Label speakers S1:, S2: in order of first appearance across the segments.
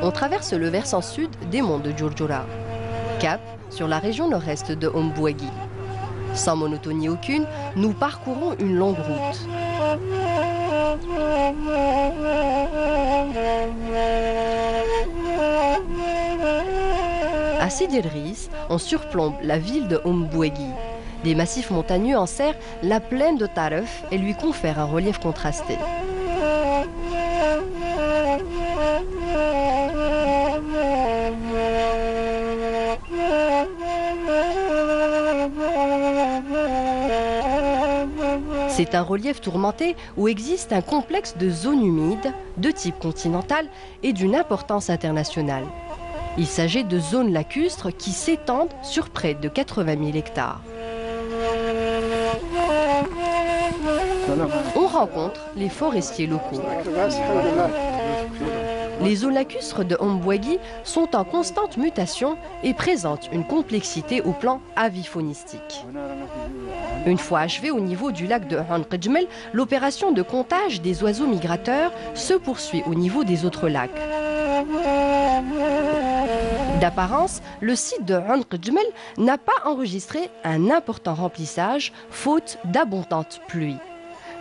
S1: on traverse le versant sud des monts de Djurdjura. Cap sur la région nord-est de Ombouagui. Sans monotonie aucune, nous parcourons une longue route. À Sidi El-Ris, on surplombe la ville de Ombouagui. Des massifs montagneux enserrent la plaine de Taref et lui confèrent un relief contrasté. C'est un relief tourmenté où existe un complexe de zones humides de type continental et d'une importance internationale. Il s'agit de zones lacustres qui s'étendent sur près de 80 000 hectares. On rencontre les forestiers locaux. Les zones lacustres de Ombouagui sont en constante mutation et présentent une complexité au plan aviphonistique. Une fois achevée au niveau du lac de Hanqdjmel, l'opération de comptage des oiseaux migrateurs se poursuit au niveau des autres lacs. D'apparence, le site de Hanqdjmel n'a pas enregistré un important remplissage faute d'abondantes pluies.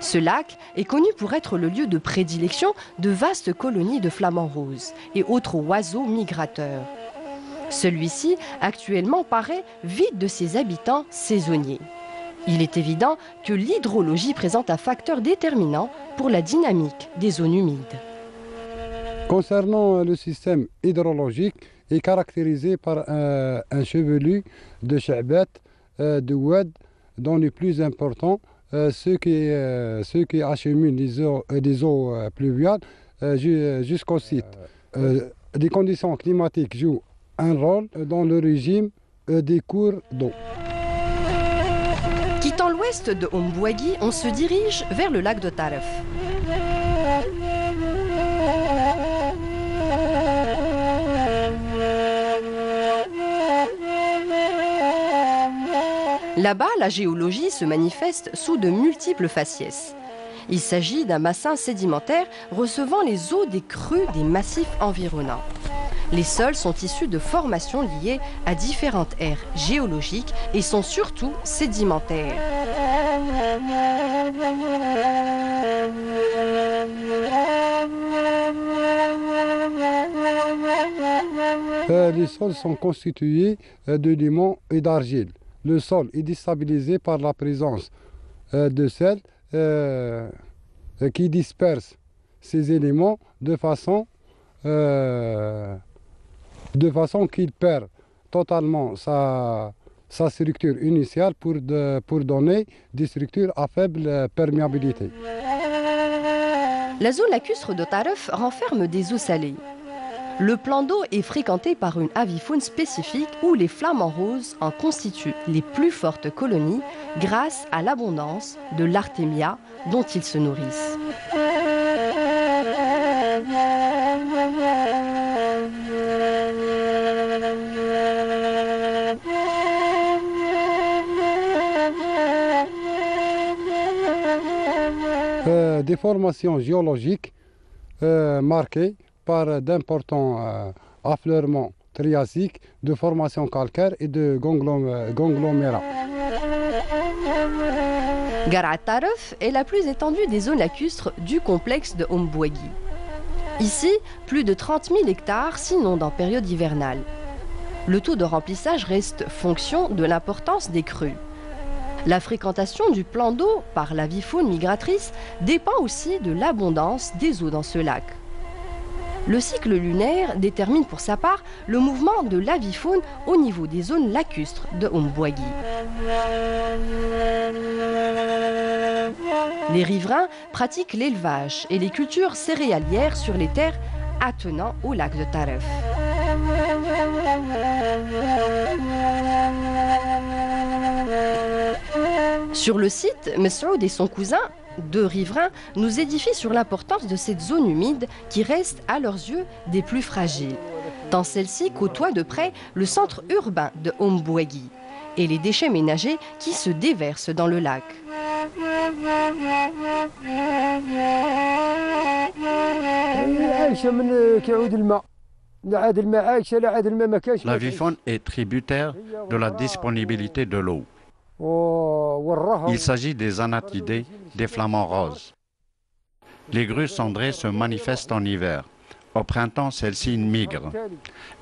S1: Ce lac est connu pour être le lieu de prédilection de vastes colonies de flamants roses et autres oiseaux migrateurs. Celui-ci, actuellement, paraît vide de ses habitants saisonniers. Il est évident que l'hydrologie présente un facteur déterminant pour la dynamique des zones humides.
S2: Concernant le système hydrologique, il est caractérisé par un chevelu de cha'bat, de oued, dont les plus importants, ceux qui acheminent les eaux pluviales jusqu'au site. Les conditions climatiques jouent un rôle dans le régime des cours d'eau.
S1: Quittant l'ouest de Ombouagui, on se dirige vers le lac de Taref. Là-bas, la géologie se manifeste sous de multiples faciès. Il s'agit d'un bassin sédimentaire recevant les eaux des crues des massifs environnants. Les sols sont issus de formations liées à différentes ères géologiques et sont surtout sédimentaires.
S2: Les sols sont constitués de limon et d'argile. Le sol est déstabilisé par la présence de sel qui disperse ces éléments de façon qu'il perd totalement sa structure initiale pour donner des structures à faible perméabilité.
S1: La zone lacustre de Taref renferme des eaux salées. Le plan d'eau est fréquenté par une avifaune spécifique où les flamants roses en constituent les plus fortes colonies grâce à l'abondance de l'artémia dont ils se nourrissent.
S2: Des formations géologiques marquées par d'importants affleurements triasiques de formations calcaires et de conglomérats.
S1: Garat Taref est la plus étendue des zones lacustres du complexe de Ombouagui. Ici, plus de 30 000 hectares s'inondent en période hivernale. Le taux de remplissage reste fonction de l'importance des crues. La fréquentation du plan d'eau par l'avifaune migratrice dépend aussi de l'abondance des eaux dans ce lac. Le cycle lunaire détermine pour sa part le mouvement de l'avifaune au niveau des zones lacustres de Ombouagui. Les riverains pratiquent l'élevage et les cultures céréalières sur les terres attenant au lac de Taref. Sur le site, Messoud et son cousin, deux riverains, nous édifient sur l'importance de cette zone humide qui reste à leurs yeux des plus fragiles, tant celle-ci côtoie de près le centre urbain de Ombouagui et les déchets ménagers qui se déversent dans le lac.
S3: La faune est tributaire de la disponibilité de l'eau. Il s'agit des anatidés, des flamants roses. Les grues cendrées se manifestent en hiver. Au printemps, celles-ci migrent.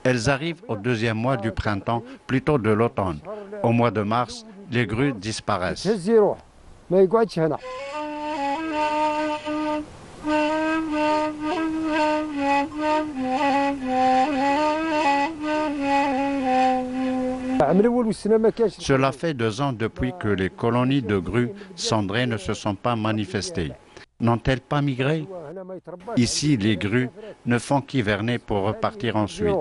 S3: Elles arrivent au deuxième mois du printemps, plutôt de l'automne. Au mois de mars, les grues disparaissent. Cela fait 2 ans depuis que les colonies de grues cendrées ne se sont pas manifestées. N'ont-elles pas migré? Ici, les grues ne font qu'hiverner pour repartir ensuite.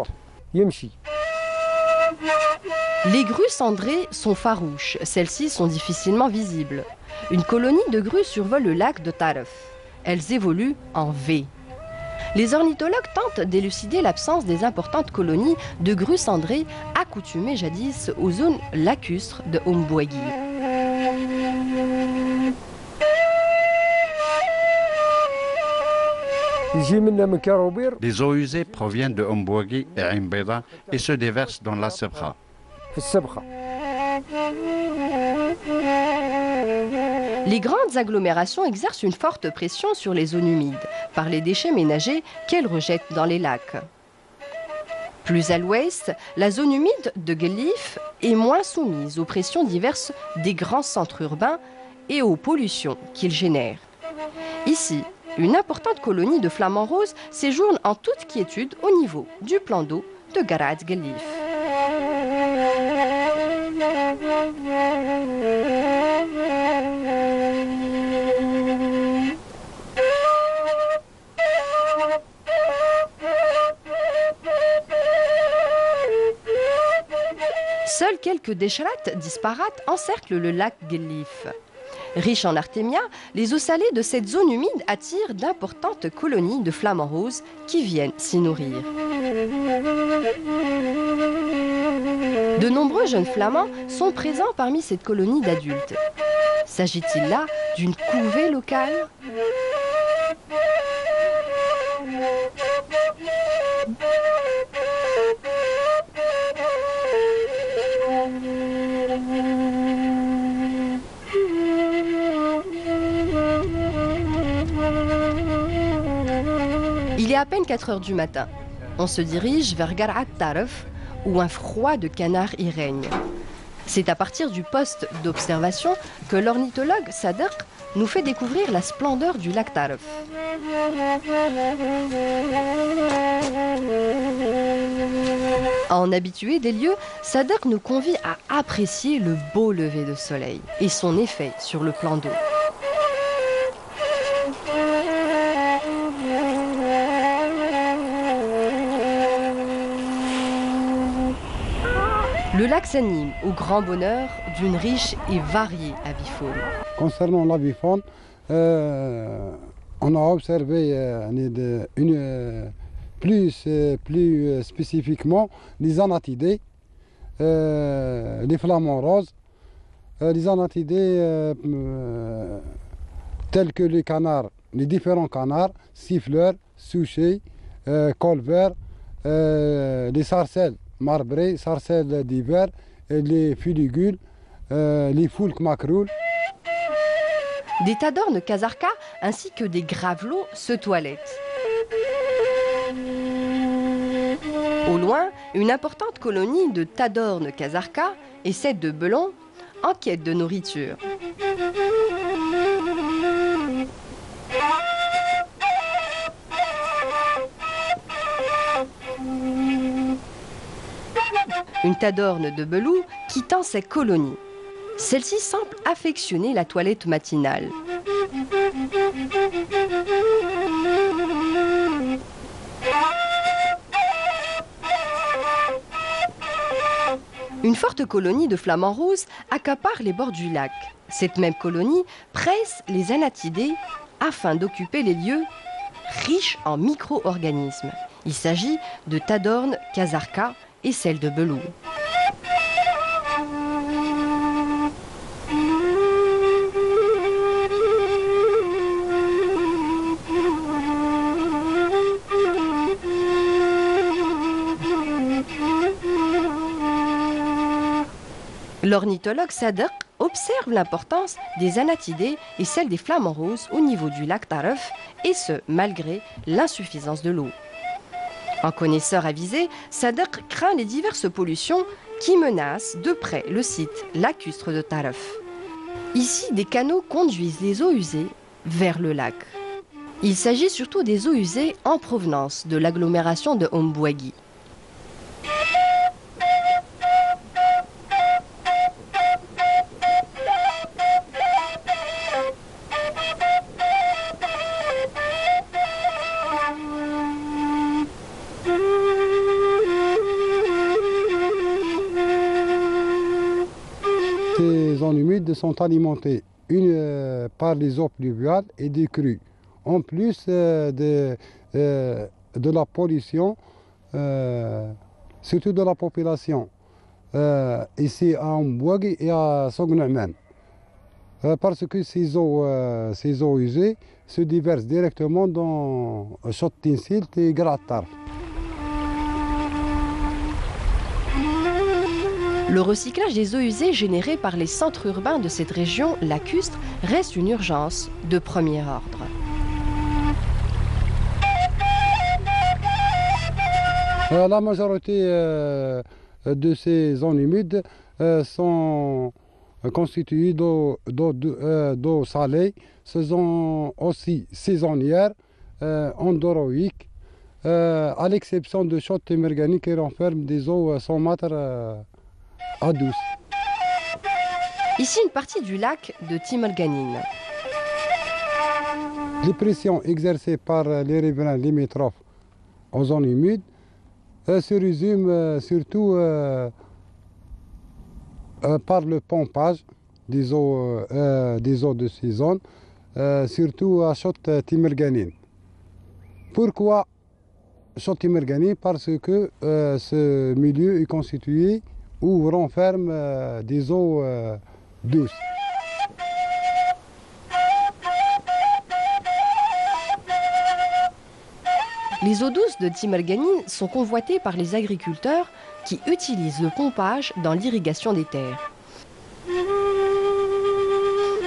S1: Les grues cendrées sont farouches. Celles-ci sont difficilement visibles. Une colonie de grues survole le lac de Taref. Elles évoluent en V. Les ornithologues tentent d'élucider l'absence des importantes colonies de grues cendrées accoutumées jadis aux zones lacustres de Ombouagui.
S3: Les eaux usées proviennent de Ombouagui et Imbeda et se déversent dans la Sebra.
S1: Les grandes agglomérations exercent une forte pression sur les zones humides par les déchets ménagers qu'elles rejettent dans les lacs. Plus à l'ouest, la zone humide de Guelif est moins soumise aux pressions diverses des grands centres urbains et aux pollutions qu'ils génèrent. Ici, une importante colonie de flamants roses séjourne en toute quiétude au niveau du plan d'eau de Garad Guelif. Seuls quelques déchirates disparates encerclent le lac Guelif. Riche en artémia, les eaux salées de cette zone humide attirent d'importantes colonies de flamants roses qui viennent s'y nourrir. De nombreux jeunes flamands sont présents parmi cette colonie d'adultes. S'agit-il là d'une couvée locale ? Il est à peine 4 heures du matin. On se dirige vers Garad Taref, où un froid de canard y règne. C'est à partir du poste d'observation que l'ornithologue Sadek nous fait découvrir la splendeur du lac Taref. En habitué des lieux, Sadek nous convie à apprécier le beau lever de soleil et son effet sur le plan d'eau. Le lac s'anime au grand bonheur d'une riche et variée avifaune.
S2: Concernant l'avifaune, on a observé plus spécifiquement les anatidés, les flamants roses, les anatidés tels que les canards, les différents canards, siffleurs, souchets, colverts, les sarcelles marbrées, sarcelles d'hiver, les fuligules, les foulques macroules.
S1: Des tadornes kazarka ainsi que des gravelots se toilettent. Au loin, une importante colonie de tadornes kazarka et celle de belons en quête de nourriture. Une tadorne de belou quittant ses colonies. Celle-ci semble affectionner la toilette matinale. Une forte colonie de flamants roses accapare les bords du lac. Cette même colonie presse les anatidés afin d'occuper les lieux riches en micro-organismes. Il s'agit de tadornes kazarka et celle de belou. L'ornithologue Sadek observe l'importance des anatidés et celle des flamants roses au niveau du lac Taref, et ce, malgré l'insuffisance de l'eau. En connaisseur avisé, Sadek craint les diverses pollutions qui menacent de près le site lacustre de Taref. Ici, des canaux conduisent les eaux usées vers le lac. Il s'agit surtout des eaux usées en provenance de l'agglomération de Ombouagui.
S2: Ces zones humides sont alimentées par les eaux pluviales et des crues, en plus de la pollution, surtout de la population, ici à Ombouagui et à Sognaman. Parce que ces eaux usées se déversent directement dans Chott Tinsilt et Grat Tarf.
S1: Le recyclage des eaux usées générées par les centres urbains de cette région lacustre reste une urgence de premier ordre.
S2: La majorité de ces zones humides sont constituées d'eau salée, ce sont aussi saisonnières, endoroïques, à l'exception de Chott Temirgani qui renferme des eaux saumâtres douces.
S1: Ici, une partie du lac de Timirganine.
S2: Les pressions exercées par les riverains limitrophes aux zones humides se résument surtout par le pompage des eaux de ces zones, surtout à Chott Temirganine. Pourquoi Chott Temirganine? Parce que ce milieu est constitué ou renferme des eaux douces.
S1: Les eaux douces de Timirganine sont convoitées par les agriculteurs qui utilisent le pompage dans l'irrigation des terres.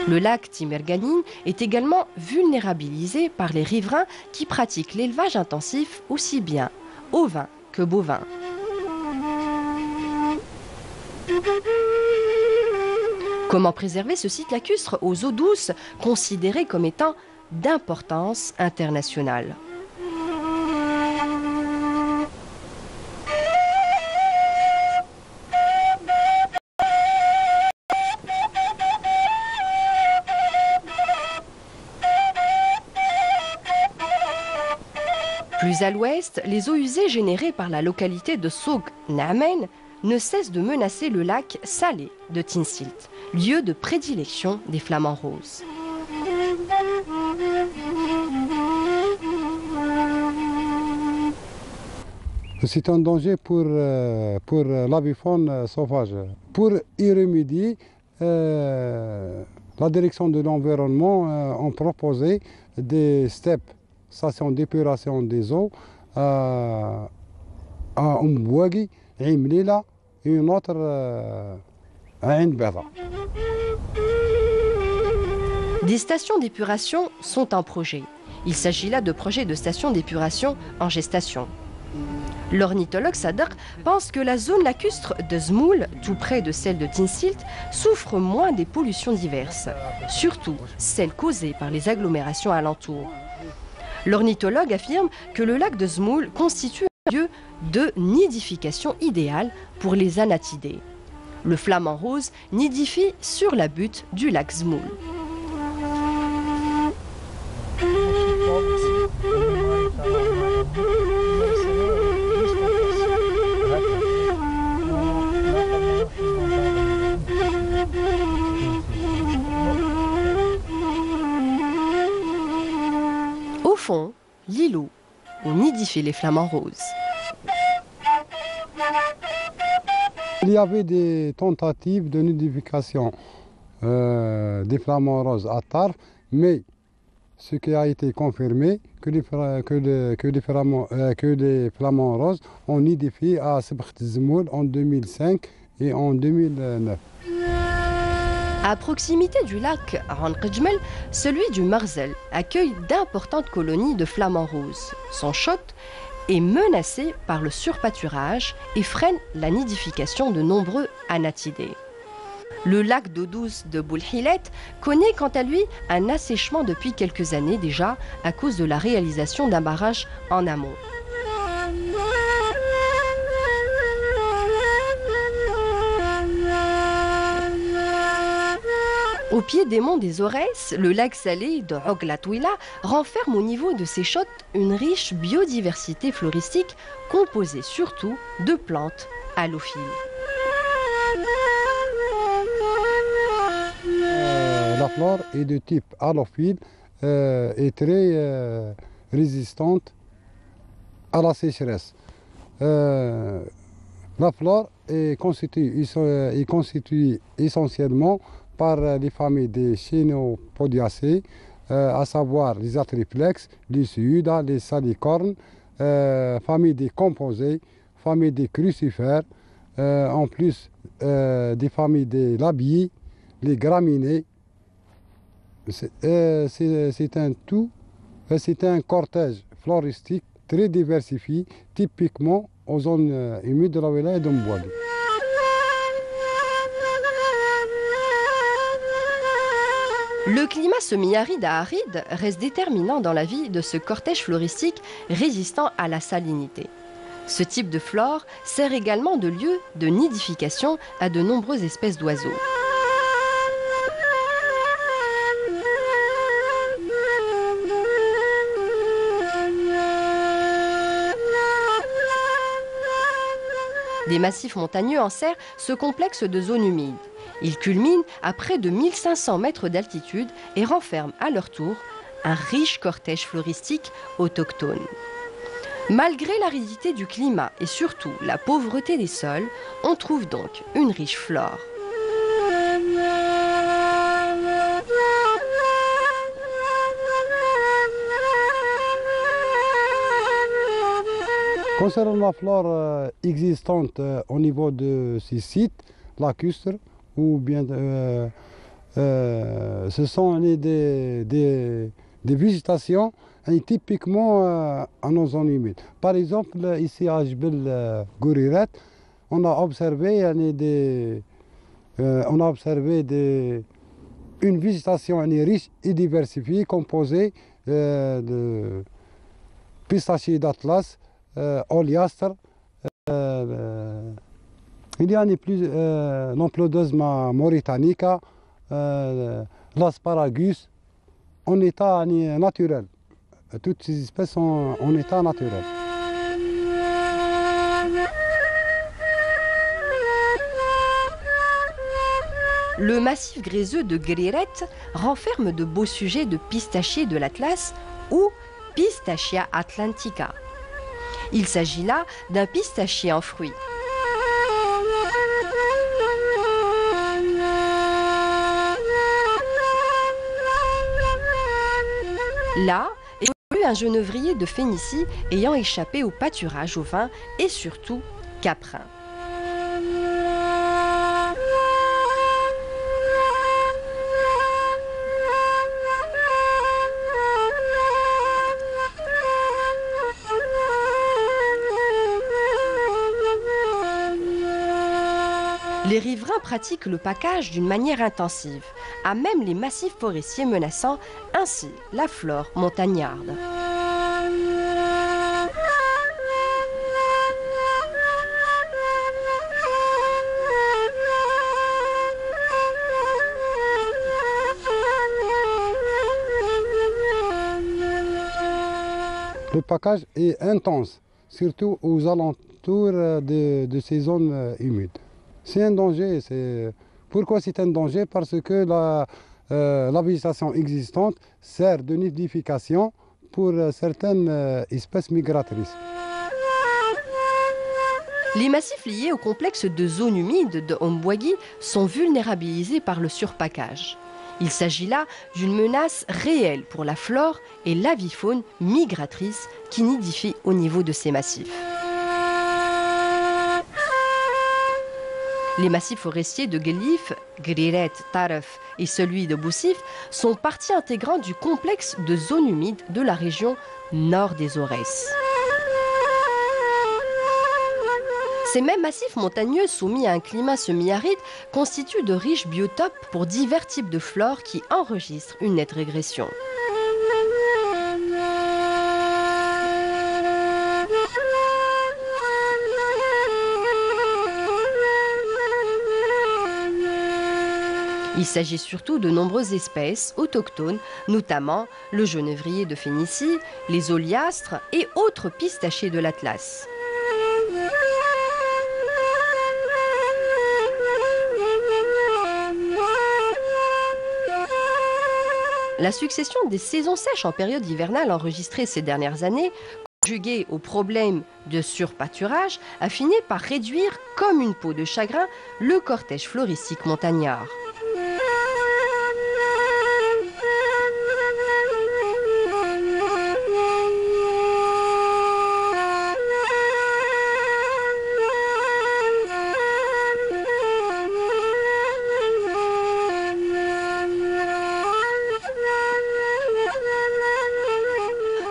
S1: Le lac Timirganine est également vulnérabilisé par les riverains qui pratiquent l'élevage intensif aussi bien ovin que bovin. Comment préserver ce site lacustre aux eaux douces considéré comme étant d'importance internationale? Plus à l'ouest, les eaux usées générées par la localité de Souk Namen ne cessent de menacer le lac salé de Tinsilt, lieu de prédilection des flamants roses.
S2: C'est un danger pour l'avifaune sauvage. Pour y remédier, la direction de l'environnement a proposé des steppes, stations d'épuration des eaux, à Ombouagui, Imlila et une autre à Ain Beda.
S1: Des stations d'épuration sont en projet. Il s'agit là de projets de stations d'épuration en gestation. L'ornithologue Sadek pense que la zone lacustre de Zmoul, tout près de celle de Tinsilt, souffre moins des pollutions diverses, surtout celles causées par les agglomérations alentours. L'ornithologue affirme que le lac de Zmoul constitue un lieu de nidification idéal pour les anatidés. Le flamant rose nidifie sur la butte du lac Zmoul. Au fond, l'îlot où nidifient les flamants roses.
S2: Il y avait des tentatives de nidification des flamants roses à Tarf, mais ce qui a été confirmé, que les flamants roses ont nidifié à Sebkht Zmoul en 2005 et en 2009.
S1: À proximité du lac Ranqejmel, celui du Marzel accueille d'importantes colonies de flamants roses. Son chott est menacé par le surpâturage et freine la nidification de nombreux anatidés. Le lac d'eau douce de Boulhilet connaît quant à lui un assèchement depuis quelques années déjà à cause de la réalisation d'un barrage en amont. Au pied des monts des Aurès, le lac salé de Oglatouila renferme au niveau de ses chotts une riche biodiversité floristique composée surtout de plantes halophiles.
S2: La flore est de type halophile et très résistante à la sécheresse. La flore est constituée essentiellement par les familles des Chenopodiacées, à savoir les Atriplex, les Suida, les Salicornes, famille des Composés, famille des Crucifères, en plus des familles des Labies, les Graminées. C'est un tout, c'est un cortège floristique très diversifié, typiquement aux zones humides de la wilaya d'Oum Bouaghi.
S1: Le climat semi-aride à aride reste déterminant dans la vie de ce cortège floristique résistant à la salinité. Ce type de flore sert également de lieu de nidification à de nombreuses espèces d'oiseaux. Des massifs montagneux enserrent ce complexe de zones humides. Ils culminent à près de 1500 mètres d'altitude et renferment à leur tour un riche cortège floristique autochtone. Malgré l'aridité du climat et surtout la pauvreté des sols, on trouve donc une riche flore.
S2: Concernant la flore existante au niveau de ces sites lacustres, ou bien ce sont des végétations typiquement en nos zones humides. Par exemple, ici à Jbel Gouriret, on a observé une végétation riche et diversifiée composée de pistachiers d'Atlas, Oliastre. Il y a l'Amplodeusma mauritanica, l'asparagus, en état naturel. Toutes ces espèces sont en état naturel.
S1: Le massif gréseux de Guériret renferme de beaux sujets de pistachiers de l'Atlas ou Pistachia atlantica. Il s'agit là d'un pistachier en fruits. Là évolue un genevrier de Phénicie ayant échappé au pâturage au vin et surtout caprin. Les riverains pratiquent le package d'une manière intensive, à même les massifs forestiers menaçant ainsi la flore montagnarde.
S2: Le package est intense, surtout aux alentours de ces zones humides. C'est un danger. Pourquoi c'est un danger? Parce que la végétation existante sert de nidification pour certaines espèces migratrices.
S1: Les massifs liés au complexe de zones humides de Oum Bouaghi sont vulnérabilisés par le surpackage. Il s'agit là d'une menace réelle pour la flore et l'avifaune migratrice qui nidifie au niveau de ces massifs. Les massifs forestiers de Guelif, Griret, Taref et celui de Boussif sont partie intégrante du complexe de zones humides de la région nord des Aurès. Ces mêmes massifs montagneux soumis à un climat semi-aride constituent de riches biotopes pour divers types de flore qui enregistrent une nette régression. Il s'agit surtout de nombreuses espèces autochtones, notamment le genévrier de Phénicie, les oliastres et autres pistachés de l'Atlas. La succession des saisons sèches en période hivernale enregistrées ces dernières années, conjuguée au problème de surpâturage, a fini par réduire comme une peau de chagrin le cortège floristique montagnard.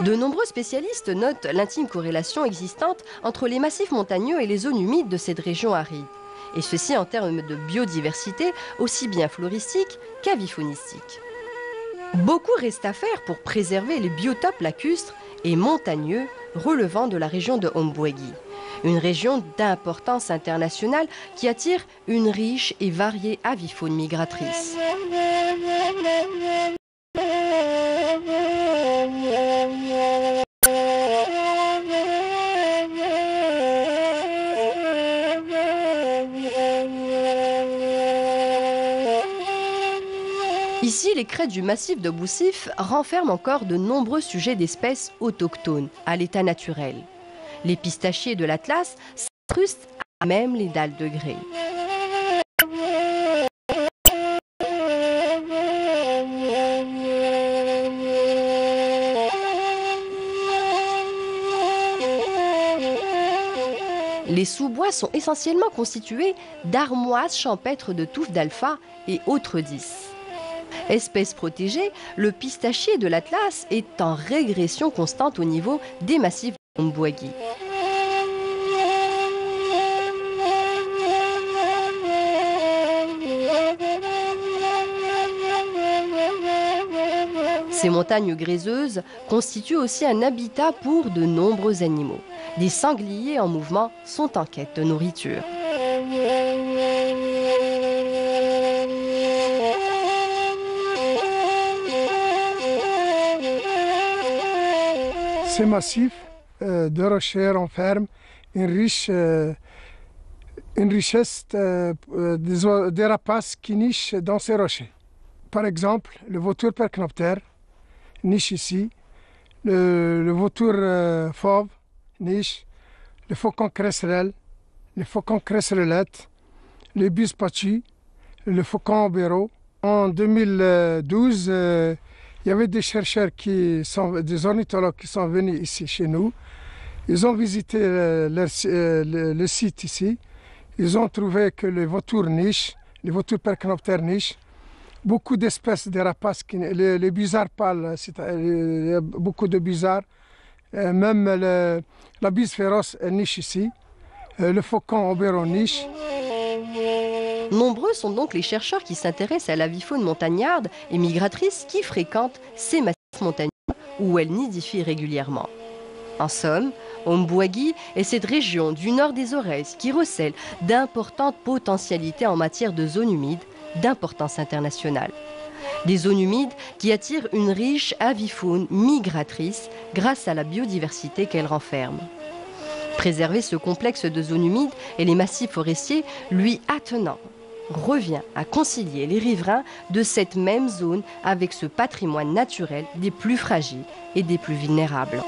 S1: De nombreux spécialistes notent l'intime corrélation existante entre les massifs montagneux et les zones humides de cette région aride, et ceci en termes de biodiversité aussi bien floristique qu'avifaunistique. Beaucoup reste à faire pour préserver les biotopes lacustres et montagneux relevant de la région de Ombwegui, une région d'importance internationale qui attire une riche et variée avifaune migratrice. Ici, les crêtes du massif de Boussif renferment encore de nombreux sujets d'espèces autochtones à l'état naturel. Les pistachiers de l'Atlas s'incrustent à même les dalles de grès. Les sous-bois sont essentiellement constitués d'armoises champêtres de touffes d'alpha et autres 10. Espèce protégée, le pistachier de l'Atlas est en régression constante au niveau des massifs de Ombwegui. Ces montagnes gréseuses constituent aussi un habitat pour de nombreux animaux. Des sangliers en mouvement sont en quête de nourriture.
S4: Ces massifs de rochers renferment une richesse des rapaces qui nichent dans ces rochers. Par exemple, le vautour percnoptère niche ici, le vautour fauve niche, le faucon cresserelle, le faucon cresserellette, le buspachi, le faucon obéro. En 2012, il y avait des chercheurs, des ornithologues qui sont venus ici chez nous. Ils ont visité le site ici. Ils ont trouvé que les vautours nichent, les vautours percnoptères nichent. Beaucoup d'espèces de rapaces, les busards pâles, il y a beaucoup de busards. Même la bise féroce niche ici. Le faucon obéron niche.
S1: Nombreux sont donc les chercheurs qui s'intéressent à l'avifaune montagnarde et migratrice qui fréquentent ces massifs montagneux où elle nidifie régulièrement. En somme, Ombwegui est cette région du nord des Aurès qui recèle d'importantes potentialités en matière de zones humides d'importance internationale. Des zones humides qui attirent une riche avifaune migratrice grâce à la biodiversité qu'elle renferme. Préserver ce complexe de zones humides et les massifs forestiers lui attenant revient à concilier les riverains de cette même zone avec ce patrimoine naturel des plus fragiles et des plus vulnérables.